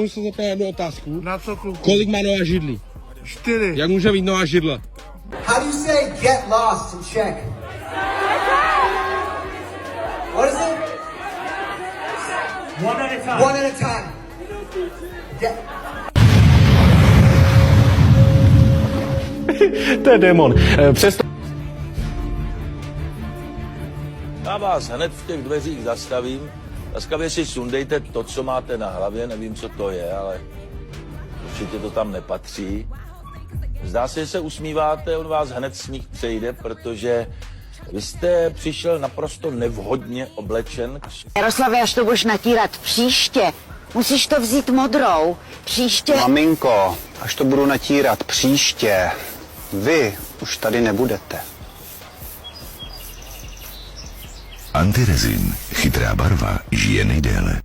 Můžu se zeptat jednu otázku? Na co, kluku? Kolik má Noa židlí? 4. Jak může mít Noa židle? How do you say get lost in Czech? What is it? One at a time. One at a time. Get. To je démon. Přesto... Já vás hned v těch dveřích zastavím. Laskavě si sundejte to, co máte na hlavě, nevím, co to je, ale určitě to tam nepatří. Zdá se, že se usmíváte, on vás hned smích přejde, protože vy jste přišel naprosto nevhodně oblečen. Jaroslave, až to budeš natírat příště, musíš to vzít modrou. Příště... Maminko, až to budu natírat příště, vy už tady nebudete. Antirezin. Chytrá barva žije nejdéle.